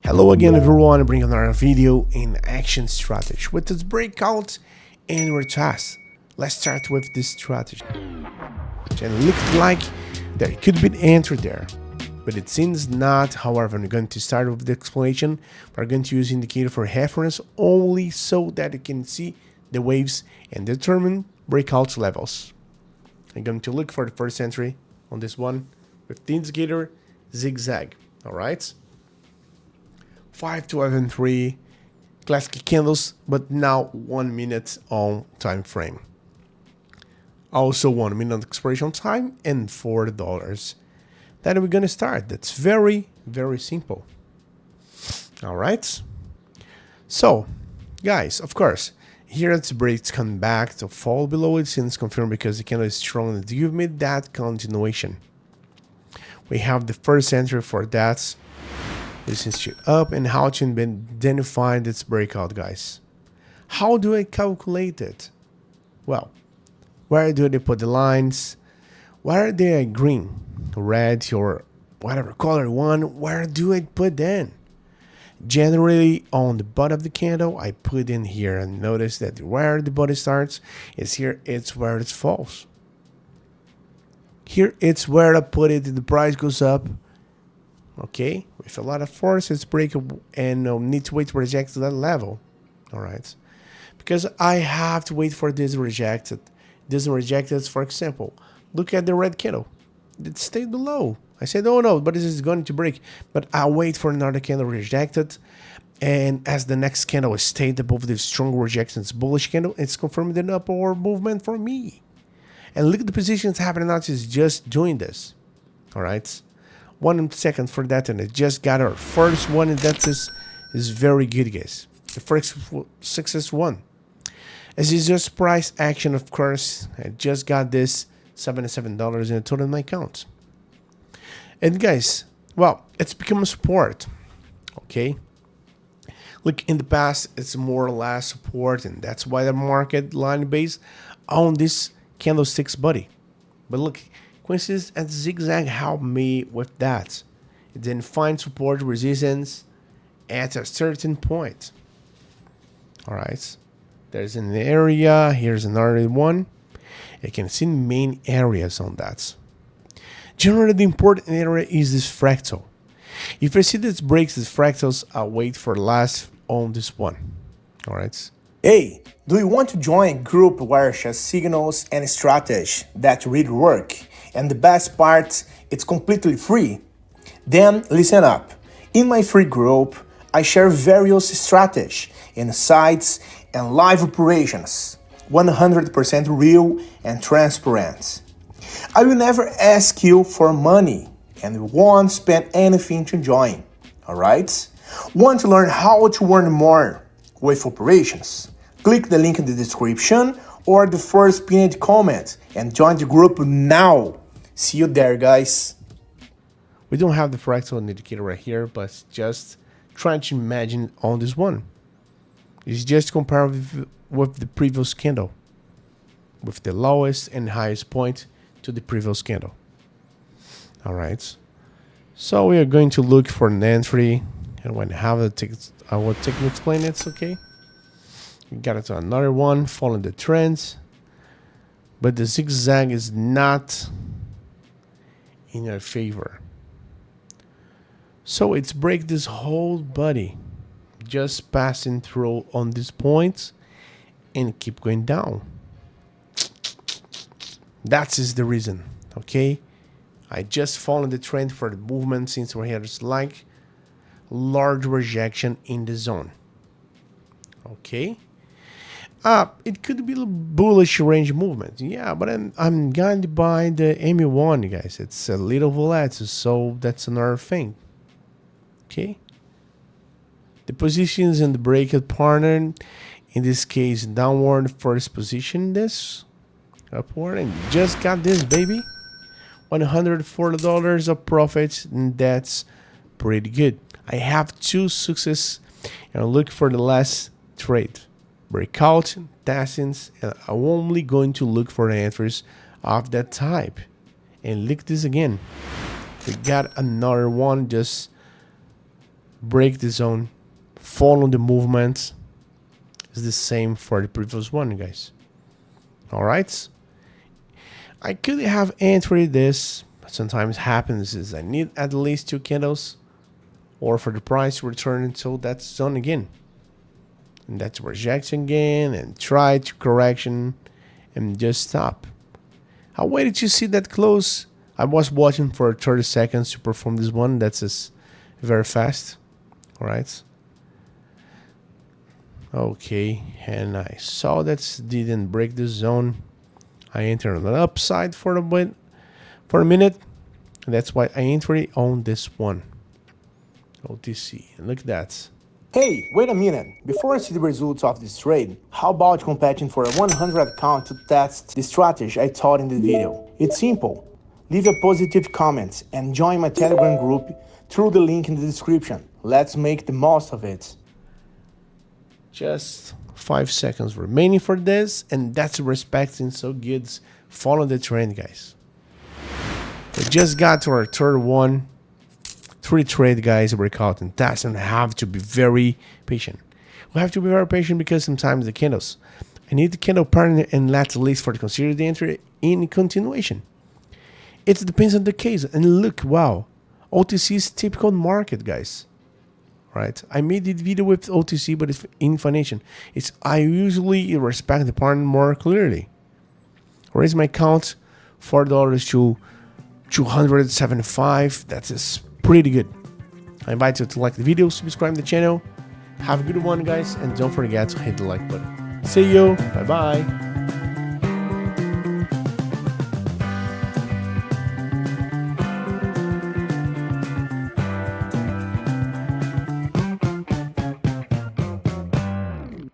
Hello again everyone, bring another video in action strategy with this breakout and retest. Let's start with this strategy. And it looked like there could be an entry there, but it seems not. However, I'm going to start with the explanation. We're going to use indicator for reference only so that you can see the waves and determine breakout levels. I'm going to look for the first entry on this one with the indicator Zig Zag. All right. 5, 12, and 3 classic candles, but now 1 minute on time frame. Also 1 minute expiration time and $4. Then we're gonna start. That's very, very simple. All right. So, guys, of course, here it's breaks come back to fall below it since confirmed because the candle is strong and give me that continuation. We have the first entry for that. This is up and how to identify this breakout, guys. How do I calculate it? Well, where do they put the lines? Where are they green, red, or whatever color one? Where do I put them? Generally, on the bottom of the candle, I put in here and notice that where the body starts is here. It's where it falls. Here, it's where I put it. The price goes up. Okay, with a lot of force, it's breakable and need to wait to reject to that level. All right, because I have to wait for this rejected. This rejected, for example, look at the red candle. It stayed below. I said, oh no, but this is going to break. But I'll wait for another candle rejected. And as the next candle stayed above the strong rejection, it's bullish candle, it's confirming an upward movement for me. And look at the positions happening now. It's just doing this. All right. 1 second for that, and it just got our first one, and that is very good, guys. The first success one. As is just price action, of course. I just got this $77 in a total in my account. And guys, well, it's become a support. Okay. Look, in the past, it's more or less support, and that's why the market line based on this candlestick's body. But look, coincidence and Zig Zag helped me with that. It then find support resistance at a certain point. All right, there's an area. Here's another one. You can see main areas on that. Generally, the important area is this fractal. If I see this breaks these fractals, I'll wait for last on this one. All right. Hey, do you want to join a group where share signals and strategy that really work? And the best part, it's completely free. Then listen up. In my free group, I share various strategies, insights, and live operations. 100% real and transparent. I will never ask you for money and won't spend anything to join. Alright? Want to learn how to earn more with operations? Click the link in the description or the first pinned comment and join the group now. See you there, guys. We don't have the fractal indicator right here, but just trying to imagine on this one. It's just compare with the previous candle, with the lowest and highest point to the previous candle. All right. So we are going to look for an entry, and when I have I will take and explain it. Okay. We got it to another one, following the trends, but the zigzag is not in our favor. So it's break this whole body, just passing through on these points and keep going down. That is the reason. Okay, I just followed the trend for the movement since we're here. It's like large rejection in the zone. Okay. It could be a bullish range movement, yeah, but I'm guided by the ME1, guys. It's a little volatile, so that's another thing. Okay, the positions in the breakout pattern, in this case, downward first position, this upward, and just got this baby, $140 of profits, and that's pretty good. I have 2 success, and I'll look for the last trade. Breakout, testings, and I'm only going to look for the entries of that type. And look this again. We got another one just break the zone, follow the movement. It's the same for the previous one, guys. All right. I could have entered this, but sometimes happens is I need at least 2 candles or for the price to return until that zone again. And that's rejection again and try to correction and just stop. I waited to see that close. I was watching for 30 seconds to perform this one. That's just very fast. All right. Okay, and I saw that didn't break the zone. I entered on the upside for a minute. And that's why I entered on this one. OTC. And look at that. Hey, wait a minute. Before I see the results of this trade, how about competing for a 100 account to test the strategy I taught in the video? It's simple. Leave a positive comment and join my Telegram group through the link in the description. Let's make the most of it. Just 5 seconds remaining for this, and that's respecting so good. Follow the trend, guys. We just got to our third one. 3 trade, guys, breakout and test, and have to be very patient. We have to be very patient because sometimes the candles, I need the candle pattern and let least for the consider the entry in continuation. It depends on the case. And look, wow, OTC is typical market, guys. Right? I made this video with OTC, but it's information. I usually respect the pattern more clearly. Raise my count $4 to 275. That is pretty good. I invite you to like the video, subscribe to the channel. Have a good one, guys, and don't forget to hit the like button. See you. Bye bye.